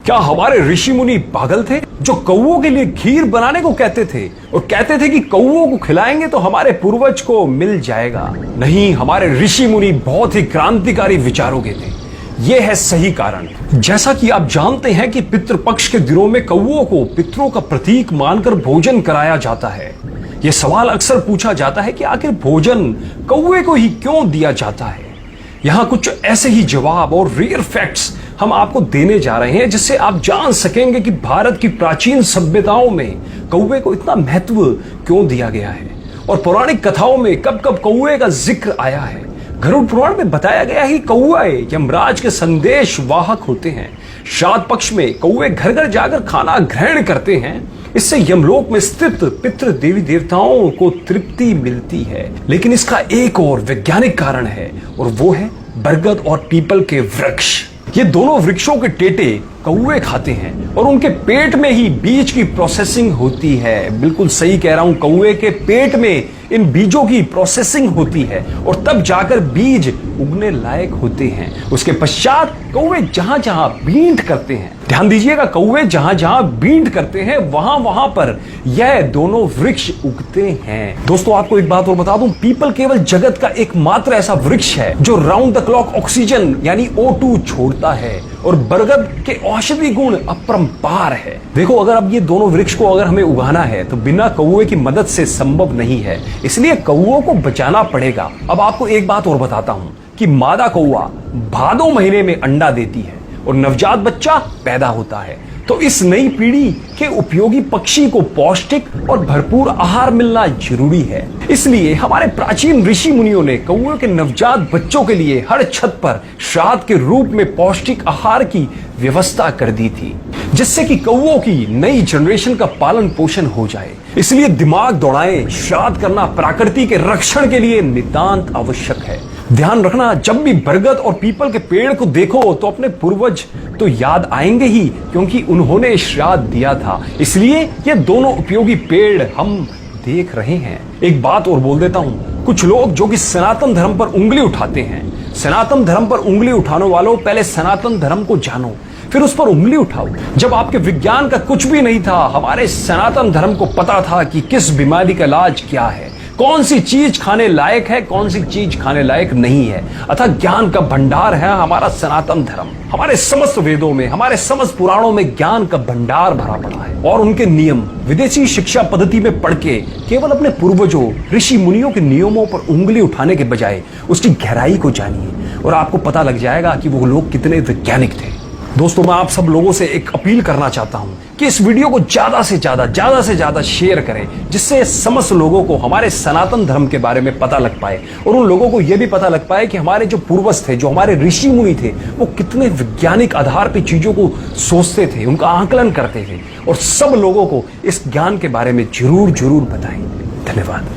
क्या हमारे ऋषि मुनि पागल थे जो कौओं के लिए खीर बनाने को कहते थे और कहते थे कि कौओं को खिलाएंगे तो हमारे पूर्वज को मिल जाएगा? नहीं, हमारे ऋषि मुनि बहुत ही क्रांतिकारी विचारों के थे। यह है सही कारण। जैसा कि आप जानते हैं कि पितृपक्ष के दिनों में कौओं को पितरों का प्रतीक मानकर भोजन कराया जाता है। यह सवाल अक्सर पूछा जाता है कि आखिर भोजन कौए को ही क्यों दिया जाता है। यहां कुछ ऐसे ही जवाब और रियल फैक्ट्स हम आपको देने जा रहे हैं जिससे आप जान सकेंगे कि भारत की प्राचीन सभ्यताओं में कौवे को इतना महत्व क्यों दिया गया है और पौराणिक कथाओं में कब कब कौवे का जिक्र आया है। गरुड़ पुराण में बताया गया है कि कौए यमराज के संदेश वाहक होते हैं। श्राद्ध पक्ष में कौवे घर घर जाकर खाना ग्रहण करते हैं। इससे यमलोक में स्थित पितृ देवी देवताओं को तृप्ति मिलती है। लेकिन इसका एक और वैज्ञानिक कारण है और वो है बरगद और पीपल के वृक्ष। ये दोनों वृक्षों के टेटे कौवे खाते हैं और उनके पेट में ही बीज की प्रोसेसिंग होती है। बिल्कुल सही कह रहा हूं, कौवे के पेट में इन बीजों की प्रोसेसिंग होती है और तब जाकर बीज उगने लायक होते हैं। उसके पश्चात कौवे जहां जहां बींट करते हैं, ध्यान दीजिएगा, कौवे जहां जहां बींट करते हैं वहां वहां पर यह दोनों वृक्ष उगते हैं। दोस्तों, आपको एक बात और बता दूं, पीपल केवल जगत का एकमात्र ऐसा वृक्ष है जो राउंड द क्लॉक ऑक्सीजन यानी O2 छोड़ता है और बरगद के औषधि गुण अपरंपार है। देखो, अगर अब ये दोनों वृक्ष को अगर हमें उगाना है तो बिना कौवे की मदद से संभव नहीं है, इसलिए कौओं को बचाना पड़ेगा। अब आपको एक बात और बताता हूं कि मादा कौआ भादो महीने में अंडा देती है और नवजात बच्चा पैदा होता है। तो इस नई पीढ़ी के उपयोगी पक्षी को पौष्टिक और भरपूर आहार मिलना जरूरी है। इसलिए हमारे प्राचीन ऋषि मुनियों ने कौओं के नवजात बच्चों के लिए हर छत पर श्राद्ध के रूप में पौष्टिक आहार की व्यवस्था कर दी थी, जिससे कि कौओं की नई जनरेशन का पालन पोषण हो जाए। इसलिए दिमाग दौड़ाएं, श्राद्ध करना प्रकृति के रक्षण के लिए नितांत आवश्यक है। ध्यान रखना, जब भी बरगद और पीपल के पेड़ को देखो तो अपने पूर्वज तो याद आएंगे ही, क्योंकि उन्होंने श्राद्ध दिया था। इसलिए ये दोनों उपयोगी पेड़ हम देख रहे हैं। एक बात और बोल देता हूं, कुछ लोग जो कि सनातन धर्म पर उंगली उठाते हैं, सनातन धर्म पर उंगली उठाने वालों, पहले सनातन धर्म को जानो, फिर उस पर उंगली उठाओ। जब आपके विज्ञान का कुछ भी नहीं था, हमारे सनातन धर्म को पता था कि किस बीमारी का इलाज क्या है, कौन सी चीज खाने लायक है, कौन सी चीज खाने लायक नहीं है। अतः ज्ञान का भंडार है हमारा सनातन धर्म। हमारे समस्त वेदों में, हमारे समस्त पुराणों में ज्ञान का भंडार भरा पड़ा है और उनके नियम विदेशी शिक्षा पद्धति में पढ़ के केवल अपने पूर्वजों ऋषि मुनियों के नियमों पर उंगली उठाने के बजाय उसकी गहराई को जानिए और आपको पता लग जाएगा कि वो लोग कितने वैज्ञानिक थे। दोस्तों, मैं आप सब लोगों से एक अपील करना चाहता हूं कि इस वीडियो को ज्यादा से ज्यादा शेयर करें, जिससे समस्त लोगों को हमारे सनातन धर्म के बारे में पता लग पाए और उन लोगों को यह भी पता लग पाए कि हमारे जो पूर्वज थे, जो हमारे ऋषि मुनि थे, वो कितने वैज्ञानिक आधार पर चीजों को सोचते थे, उनका आकलन करते थे और सब लोगों को इस ज्ञान के बारे में जरूर बताएं। धन्यवाद।